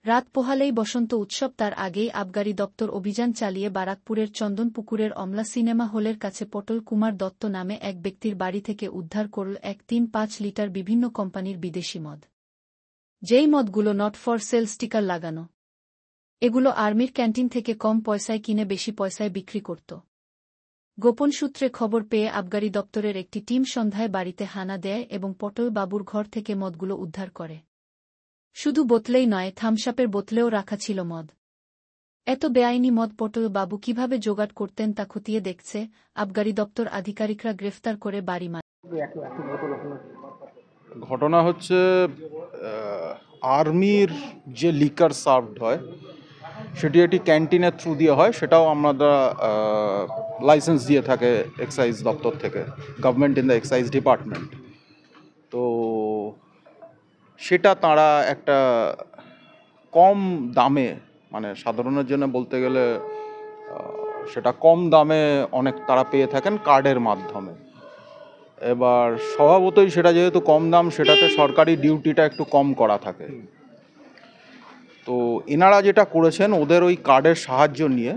রাত পোহালেই বসন্ত উৎসব, তার আগেই আবগারি দপ্তর অভিযান চালিয়ে বারাকপুরের চন্দনপুকুরের অমলা সিনেমা হলের কাছে পটল কুমার দত্ত নামে এক ব্যক্তির বাড়ি থেকে উদ্ধার করল 1.35 লিটার বিভিন্ন কোম্পানির বিদেশি মদ। যেই মদগুলো নট ফর সেল স্টিকার লাগানো, এগুলো আর্মির ক্যান্টিন থেকে কম পয়সায় কিনে বেশি পয়সায় বিক্রি করত। গোপন সূত্রে খবর পেয়ে আবগারি দপ্তরের একটি টিম সন্ধ্যায় বাড়িতে হানা দেয় এবং পটল বাবুর ঘর থেকে মদগুলো উদ্ধার করে। শুধু বোতলেই নয়, থামসাপের বোতলেও রাখা ছিল মদ। এত বেআইনি মদ পটল বাবু কিভাবে জোগাড় করতেন তা খতিয়ে দেখছে আবগারি দপ্তর আধিকারিকরা। গ্রেফতার করে বাড়ি ঘটনা হচ্ছে আর্মির যে লিকার সার্ভড হয় সেটি একটি ক্যান্টিনের থ্রু দিয়ে হয়, সেটাও আমরা লাইসেন্স দিয়ে থাকে এক্সাইজ দপ্তর থেকে, government in the excise department. তো সেটা তারা একটা কম দামে, মানে সাধারণের জন্য বলতে গেলে সেটা কম দামে অনেক তারা পেয়ে থাকেন কার্ডের মাধ্যমে। এবার স্বভাবতই সেটা যেহেতু কম দাম, সেটাতে সরকারি ডিউটিটা একটু কম করা থাকে। তো এনারা যেটা করেছেন, ওদের ওই কার্ডের সাহায্য নিয়ে,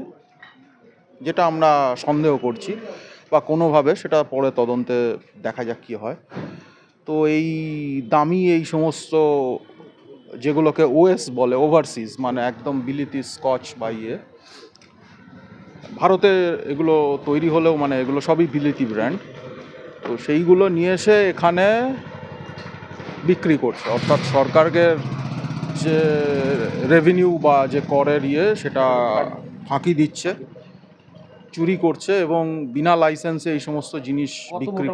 যেটা আমরা সন্দেহ করছি বা কোনোভাবে, সেটা পরে তদন্তে দেখা যাক কী হয়। তো এই দামি এই সমস্ত যেগুলোকে ওএস বলে, ওভারসিজ, মানে একদম বিলিতি স্কচ বা ভারতে এগুলো তৈরি হলেও মানে এগুলো সবই বিলিতি ব্র্যান্ড। তো সেইগুলো নিয়ে এসে এখানে বিক্রি করছে, অর্থাৎ সরকারকে যে রেভিনিউ বা যে করের সেটা ফাঁকি দিচ্ছে, চুরি করছে এবং বিনা লাইসেন্সে এই সমস্ত জিনিস বিক্রি।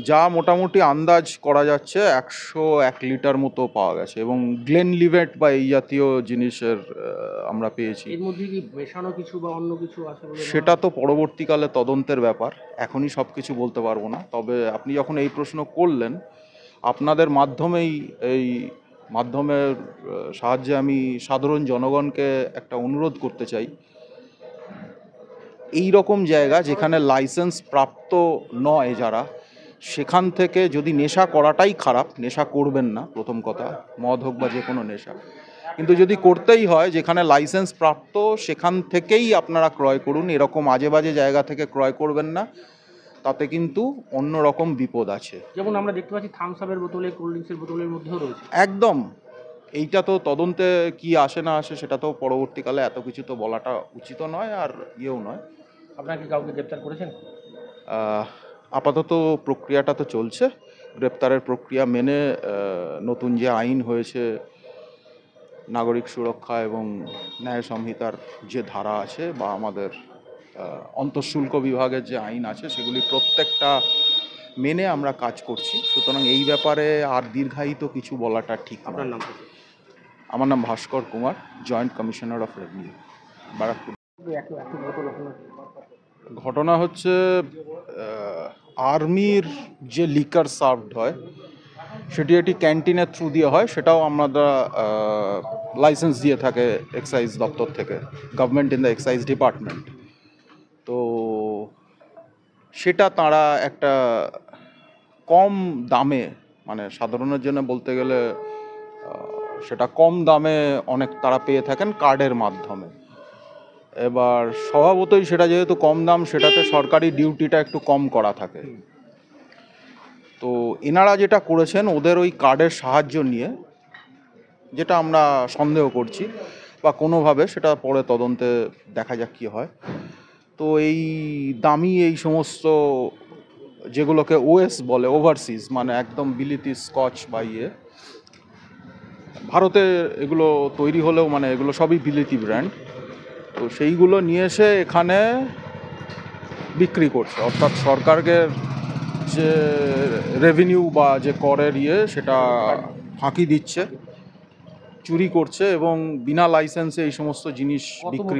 যা মোটামুটি আন্দাজ করা যাচ্ছে 101 লিটার মতো পাওয়া গেছে এবং গ্লেন লিভেট বা এই জাতীয় জিনিসের আমরা পেয়েছি। এর মধ্যে কি মেশানো কিছু বা অন্য কিছু আছে বলে? সেটা তো পরবর্তীকালে তদন্তের ব্যাপার, এখনই সব কিছু বলতে পারবো না। তবে আপনি যখন এই প্রশ্ন করলেন, আপনাদের মাধ্যমেই, এই মাধ্যমের সাহায্যে আমি সাধারণ জনগণকে একটা অনুরোধ করতে চাই। এই রকম জায়গা যেখানে লাইসেন্স প্রাপ্ত নয় যারা, সেখান থেকে যদি নেশা করাটাই খারাপ, নেশা করবেন না, প্রথম কথা, মদ হোক বা যে কোনো নেশা। কিন্তু যদি করতেই হয়, যেখানে লাইসেন্স প্রাপ্ত সেখান থেকেই আপনারা ক্রয় করুন। এরকম আজে বাজে জায়গা থেকে ক্রয় করবেন না, তাতে কিন্তু অন্য রকম বিপদ আছে। যেমন আমরা দেখতে পাচ্ছি থামসাপের বোতলে, কোল্ড ড্রিঙ্কসের বোতলের মধ্যেও রয়েছে। একদম, এইটা তো তদন্তে কি আসে না আসে সেটা তো পরবর্তীকালে এত কিছু তো বলাটা উচিত নয়, আর নয়। আপনারা কি কাউকে গ্রেপ্তার করেছেন? আপাতত প্রক্রিয়াটা তো চলছে, গ্রেপ্তারের প্রক্রিয়া মেনে নতুন যে আইন হয়েছে, নাগরিক সুরক্ষা এবং ন্যায় সংহিতার যে ধারা আছে বা আমাদের অন্তঃশুল্ক বিভাগের যে আইন আছে, সেগুলি প্রত্যেকটা মেনে আমরা কাজ করছি। সুতরাং এই ব্যাপারে আর দীর্ঘায়িত কিছু বলাটা ঠিক। আপনার নাম? আমার নাম Bhaskar Kumar, joint commissioner of revenue, Barrackpore. ঘটনা হচ্ছে আর্মির যে লিকার সার্ভড হয় সেটি একটি ক্যান্টিনের থ্রু দিয়ে হয়, সেটাও আমরা লাইসেন্স দিয়ে থাকে এক্সাইজ দপ্তর থেকে, government in the excise department. তো সেটা তারা একটা কম দামে, মানে সাধারণের জন্য বলতে গেলে সেটা কম দামে অনেক তারা পেয়ে থাকেন কার্ডের মাধ্যমে। এবার স্বভাবতই সেটা যেহেতু কম দাম, সেটাতে সরকারি ডিউটিটা একটু কম করা থাকে। তো এনারা যেটা করেছেন, ওদের ওই কার্ডের সাহায্য নিয়ে, যেটা আমরা সন্দেহ করছি বা কোনোভাবে, সেটা পরে তদন্তে দেখা যাক কী হয়। তো এই দামি এই সমস্ত যেগুলোকে ওএস বলে, ওভারসিজ, মানে একদম বিলিতি স্কচ বা ভারতে এগুলো তৈরি হলেও মানে এগুলো সবই বিলিতি ব্র্যান্ড। তো সেইগুলো নিয়ে এসে এখানে বিক্রি করছে, অর্থাৎ সরকারকে যে রেভিনিউ বা যে করের সেটা ফাঁকি দিচ্ছে, চুরি করছে এবং বিনা লাইসেন্সে এই সমস্ত জিনিস বিক্রি।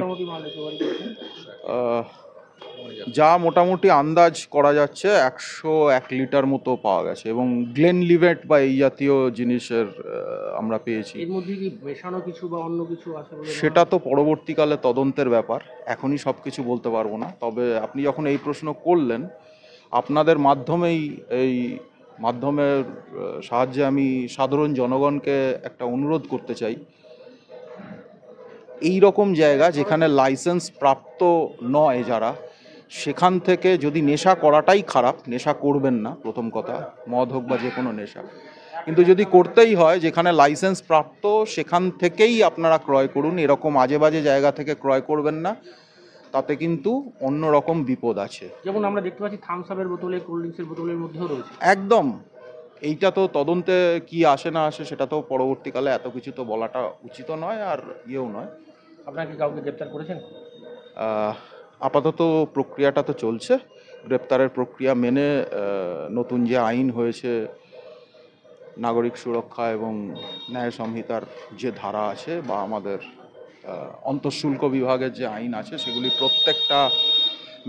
যা মোটামুটি আন্দাজ করা যাচ্ছে 101 লিটার মতো পাওয়া গেছে এবং গ্লেন লিভেট বা এই জাতীয় জিনিসের আমরা পেয়েছি। এর মধ্যে কি মেশানো কিছু বা অন্য কিছু আছে বলে? সেটা তো পরবর্তীকালে তদন্তের ব্যাপার, এখনই সব কিছু বলতে পারবো না। তবে আপনি যখন এই প্রশ্ন করলেন, আপনাদের মাধ্যমেই এই মাধ্যমের সাহায্যে আমি সাধারণ জনগণকে একটা অনুরোধ করতে চাই, এই রকম জায়গা যেখানে লাইসেন্স প্রাপ্ত নয় যারা, সেখান থেকে যদি নেশা করাটাই খারাপ, নেশা করবেন না, প্রথম কথা, মদ হোক বা যে কোনো নেশা, কিন্তু যদি করতেই হয় যেখানে লাইসেন্স প্রাপ্ত সেখান থেকেই আপনারা ক্রয় করুন, এরকম আজে বাজে জায়গা থেকে ক্রয় করবেন না, তাতে কিন্তু অন্য রকম বিপদ আছে। যেমন আমরা দেখতে পাচ্ছি থামস আপের বোতলে, কোল্ড ড্রিঙ্কসের বোতলের মধ্যেও রয়েছে। একদম, এইটা তো তদন্তে কি আসে না আসে সেটা তো পরবর্তীকালে এত কিছু তো বলাটা উচিত নয় আর ইয়েও নয়। আপনারা কি কাউকে গ্রেপ্তার করেছেন? আপাতত প্রক্রিয়াটা তো চলছে, গ্রেপ্তারের প্রক্রিয়া মেনে নতুন যে আইন হয়েছে নাগরিক সুরক্ষা এবং ন্যায় সংহিতার যে ধারা আছে বা আমাদের অন্তঃশুল্ক বিভাগের যে আইন আছে সেগুলি প্রত্যেকটা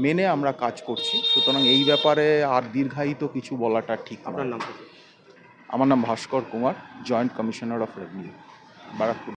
মেনে আমরা কাজ করছি। সুতরাং এই ব্যাপারে আর দীর্ঘায়িত কিছু বলাটা ঠিক না। আপনার নাম? আমার নাম Bhaskar Kumar, joint commissioner of revenue, Barrackpore.